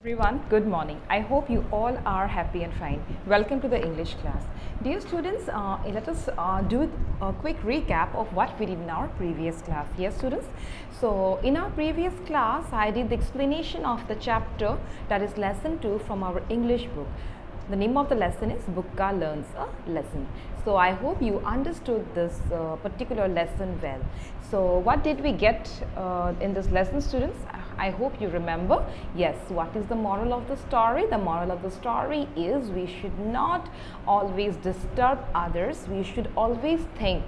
Everyone, good morning. I hope you all are happy and fine. Welcome to the English class. Dear students, let us do a quick recap of what we did in our previous class. Yes, students? So, in our previous class, I did the explanation of the chapter, that is lesson 2 from our English book. The name of the lesson is Bukka Learns a Lesson. So, I hope you understood this particular lesson well. So, what did we get in this lesson, students? I hope you remember. Yes, what is the moral of the story? The moral of the story is we should not always disturb others. We should always think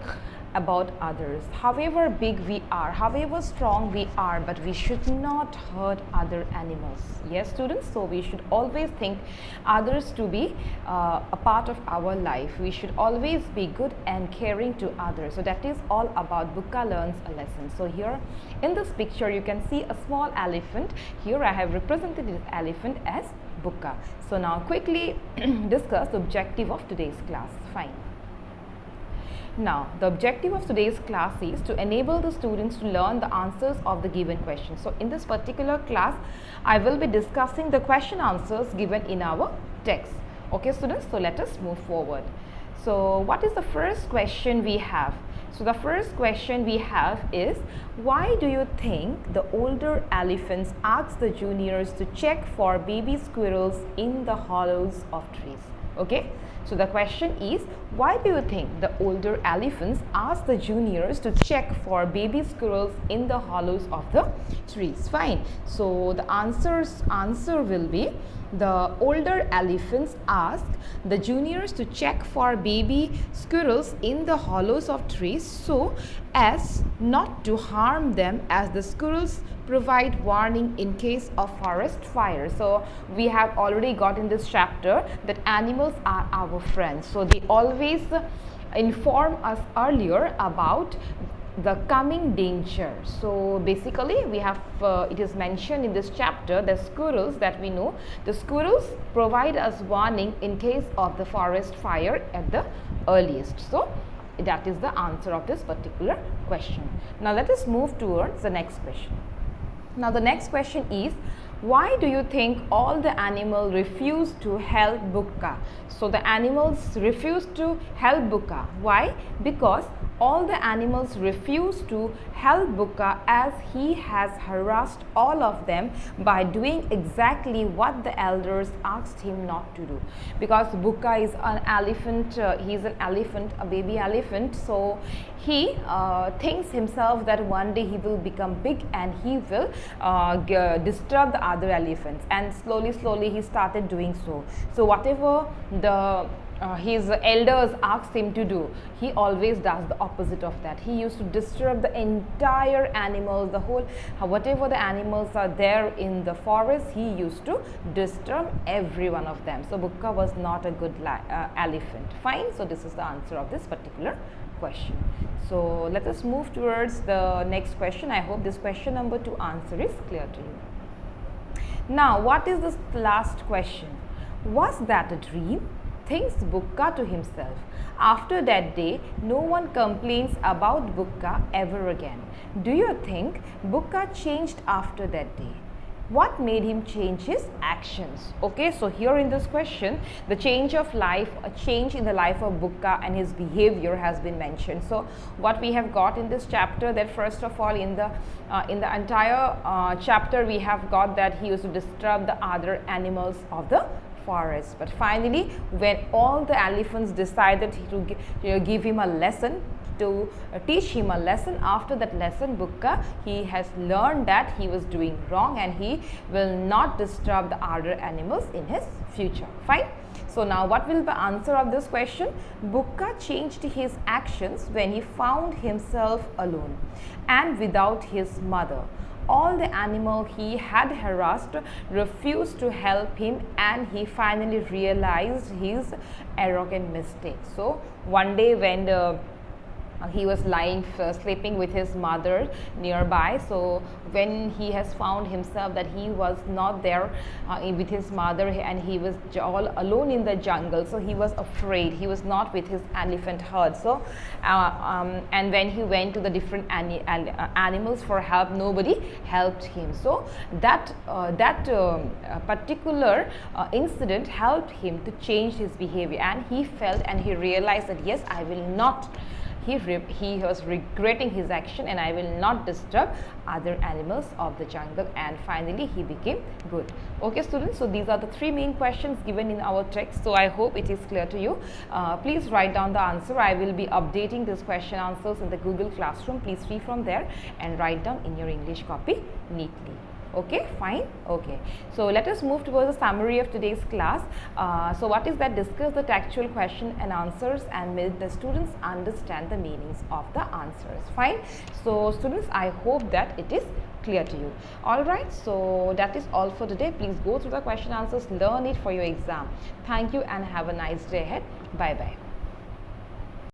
about others. However big we are, however strong we are, but we should not hurt other animals. Yes, students? So we should always think others to be a part of our life. We should always be good and caring to others. So that is all about Bukka Learns a Lesson. So here in this picture you can see a small elephant. Here I have represented this elephant as Bukka. So now quickly discuss the objective of today's class. Fine. Now, the objective of today's class is to enable the students to learn the answers of the given question. So, in this particular class, I will be discussing the question answers given in our text. Okay, students, so let us move forward. So, what is the first question we have? So, the first question we have is, why do you think the older elephants ask the juniors to check for baby squirrels in the hollows of trees? Okay. So the question is, why do you think the older elephants ask the juniors to check for baby squirrels in the hollows of the trees? Fine. So the answer will be, the older elephants ask the juniors to check for baby squirrels in the hollows of trees so as not to harm them, as the squirrels provide warning in case of forest fire. So we have already got in this chapter that animals are our friends. So they always inform us earlier about the coming danger. So basically we have it is mentioned in this chapter, the squirrels that we know, the squirrels provide us warning in case of the forest fire at the earliest. So that is the answer of this particular question. Now let us move towards the next question. Now the next question is, why do you think all the animals refuse to help Bukka? So the animals refuse to help Bukka. Why? Because all the animals refuse to help Bukka as he has harassed all of them by doing exactly what the elders asked him not to do. Because Bukka is an elephant, he is an elephant, a baby elephant, so he thinks himself that one day he will become big and he will disturb the other elephants, and slowly he started doing so. So whatever the his elders asked him to do, he always does the opposite of that. He used to disturb the entire animals, the whole, whatever the animals are there in the forest, he used to disturb every one of them. So Bukka was not a good elephant. Fine. So this is the answer of this particular question. So let us move towards the next question. I hope this question number 2 answer is clear to you. Now, what is this last question? Was that a dream? Thinks Bukka to himself. After that day, no one complains about Bukka ever again. Do you think Bukka changed after that day? What made him change his actions? Okay, so here in this question, the change of life, a change in the life of Bukka and his behavior has been mentioned. So what we have got in this chapter, that first of all in the entire chapter we have got that he used to disturb the other animals of the forest. But finally, when all the elephants decided to give him a lesson, to teach him a lesson, after that lesson Bukka, he has learned that he was doing wrong and he will not disturb the other animals in his future. Fine. So now what will be the answer of this question? Bukka changed his actions when he found himself alone and without his mother. All the animals he had harassed refused to help him, and he finally realized his arrogant mistake. So one day when he was lying sleeping with his mother nearby. So when he has found himself that he was not there with his mother and he was all alone in the jungle, so he was afraid. He was not with his elephant herd. So and when he went to the different animals for help, nobody helped him. So that particular incident helped him to change his behavior, and he felt and he realized that yes, I will not, he was regretting his action, and I will not disturb other animals of the jungle, and finally he became good. Okay students, so these are the 3 main questions given in our text. So I hope it is clear to you. Please write down the answer. I will be updating these question answers in the Google Classroom. Please read from there and write down in your English copy neatly. Okay, fine. Okay, so let us move towards the summary of today's class. So what is that? Discuss the textual question and answers and make the students understand the meanings of the answers. Fine. So students, I hope that it is clear to you. All right, so that is all for today. Please go through the question answers, learn it for your exam. Thank you and have a nice day ahead. Bye bye.